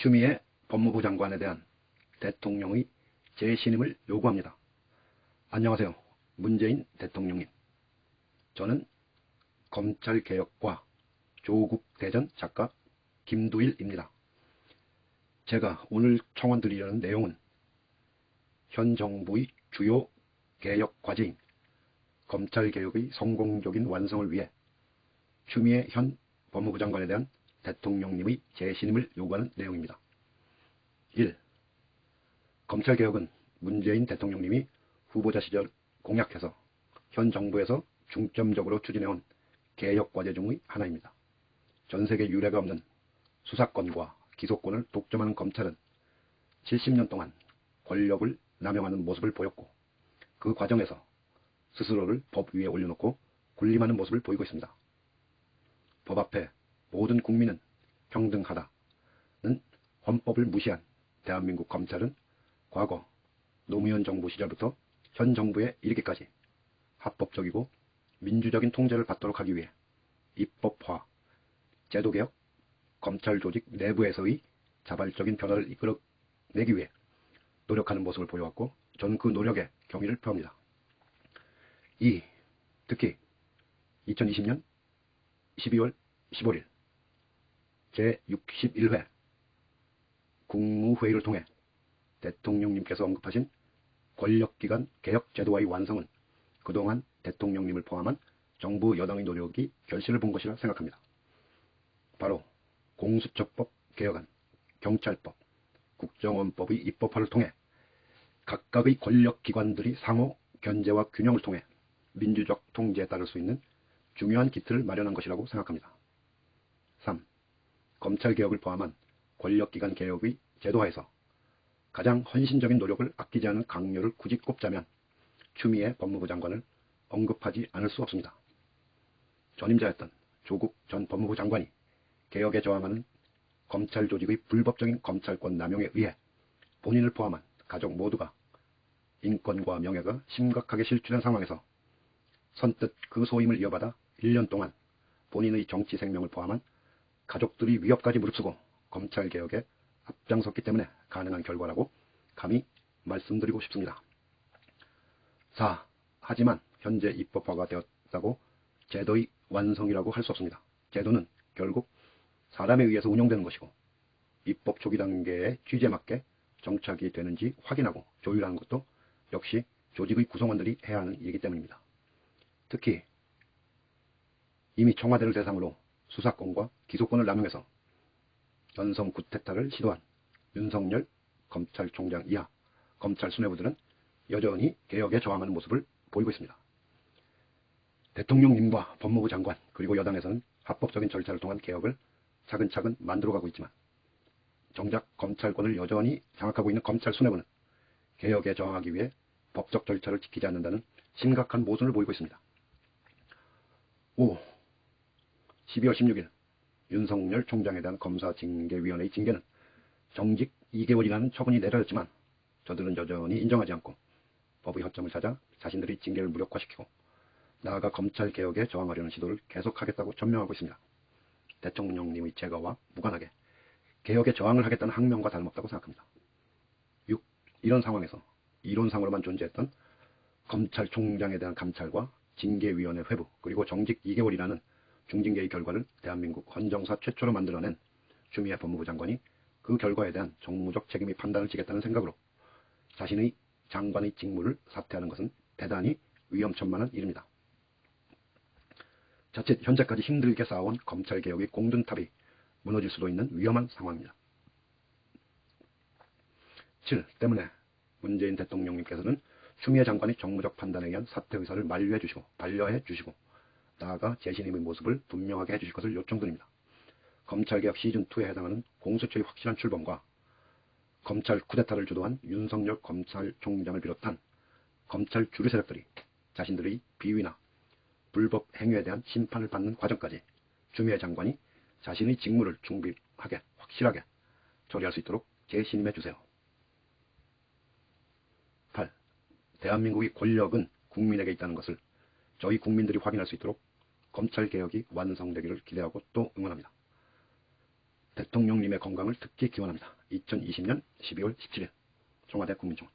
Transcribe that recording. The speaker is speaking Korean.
추미애 법무부 장관에 대한 대통령의 재신임을 요구합니다. 안녕하세요. 문재인 대통령님. 저는 검찰개혁과 조국대전 작가 김두일입니다. 제가 오늘 청원드리려는 내용은 현 정부의 주요 개혁 과제인 검찰개혁의 성공적인 완성을 위해 추미애 현 법무부 장관에 대한 대통령님의 재신임을 요구하는 내용입니다. 1. 검찰개혁은 문재인 대통령님이 후보자 시절 공약해서 현 정부에서 중점적으로 추진해온 개혁과제 중의 하나입니다. 전세계 유례가 없는 수사권과 기소권을 독점하는 검찰은 70년 동안 권력을 남용하는 모습을 보였고, 그 과정에서 스스로를 법 위에 올려놓고 군림하는 모습을 보이고 있습니다. 법 앞에 모든 국민은 평등하다는 헌법을 무시한 대한민국 검찰은 과거 노무현 정부 시절부터 현 정부에 이르기까지 합법적이고 민주적인 통제를 받도록 하기 위해 입법화, 제도개혁, 검찰 조직 내부에서의 자발적인 변화를 이끌어내기 위해 노력하는 모습을 보여왔고, 저는 그 노력에 경의를 표합니다. 2. 특히 2020년 12월 15일 제61회 국무회의를 통해 대통령님께서 언급하신 권력기관 개혁제도와의 완성은 그동안 대통령님을 포함한 정부 여당의 노력이 결실을 본 것이라 생각합니다. 바로 공수처법 개혁안, 경찰법, 국정원법의 입법화를 통해 각각의 권력기관들이 상호 견제와 균형을 통해 민주적 통제에 따를 수 있는 중요한 기틀을 마련한 것이라고 생각합니다. 3. 검찰개혁을 포함한 권력기관 개혁의 제도화에서 가장 헌신적인 노력을 아끼지 않은 강요를 굳이 꼽자면 추미애 법무부 장관을 언급하지 않을 수 없습니다. 전임자였던 조국 전 법무부 장관이 개혁에 저항하는 검찰 조직의 불법적인 검찰권 남용에 의해 본인을 포함한 가족 모두가 인권과 명예가 심각하게 실추된 상황에서 선뜻 그 소임을 이어받아 1년 동안 본인의 정치 생명을 포함한 가족들이 위협까지 무릅쓰고 검찰개혁에 앞장섰기 때문에 가능한 결과라고 감히 말씀드리고 싶습니다. 4. 하지만 현재 입법화가 되었다고 제도의 완성이라고 할 수 없습니다. 제도는 결국 사람에 의해서 운영되는 것이고, 입법 초기 단계의 취지에 맞게 정착이 되는지 확인하고 조율하는 것도 역시 조직의 구성원들이 해야 하는 일이기 때문입니다. 특히 이미 청와대를 대상으로 수사권과 기소권을 남용해서 연성 구태타를 시도한 윤석열 검찰총장 이하 검찰 수뇌부들은 여전히 개혁에 저항하는 모습을 보이고 있습니다. 대통령님과 법무부 장관 그리고 여당에서는 합법적인 절차를 통한 개혁을 차근차근 만들어가고 있지만, 정작 검찰권을 여전히 장악하고 있는 검찰 수뇌부는 개혁에 저항하기 위해 법적 절차를 지키지 않는다는 심각한 모순을 보이고 있습니다. 5. 12월 16일 윤석열 총장에 대한 검사징계위원회의 징계는 정직 2개월이라는 처분이 내려졌지만, 저들은 여전히 인정하지 않고 법의 허점을 찾아 자신들의 징계를 무력화시키고 나아가 검찰개혁에 저항하려는 시도를 계속하겠다고 전명하고 있습니다. 대통령님의 제거와 무관하게 개혁에 저항을 하겠다는 항명과 다름없다고 생각합니다. 6. 이런 상황에서 이론상으로만 존재했던 검찰총장에 대한 감찰과 징계위원회 회부 그리고 정직 2개월이라는 중징계의 결과를 대한민국 헌정사 최초로 만들어낸 추미애 법무부 장관이 그 결과에 대한 정무적 책임의 판단을 지겠다는 생각으로 자신의 장관의 직무를 사퇴하는 것은 대단히 위험천만한 일입니다. 자칫 현재까지 힘들게 쌓아온 검찰개혁의 공든탑이 무너질 수도 있는 위험한 상황입니다. 7. 때문에 문재인 대통령님께서는 추미애 장관의 정무적 판단에 의한 사퇴 의사를 만류해 주시고 반려해 주시고 나아가 재신임의 모습을 분명하게 해주실 것을 요청드립니다. 검찰개혁 시즌2에 해당하는 공수처의 확실한 출범과 검찰 쿠데타를 주도한 윤석열 검찰총장을 비롯한 검찰 주류 세력들이 자신들의 비위나 불법 행위에 대한 심판을 받는 과정까지 추미애 장관이 자신의 직무를 충실하게 확실하게 처리할 수 있도록 재신임해 주세요. 8. 대한민국의 권력은 국민에게 있다는 것을 저희 국민들이 확인할 수 있도록 검찰개혁이 완성되기를 기대하고 또 응원합니다. 대통령님의 건강을 특히 기원합니다. 2020년 12월 17일 청와대 국민청원.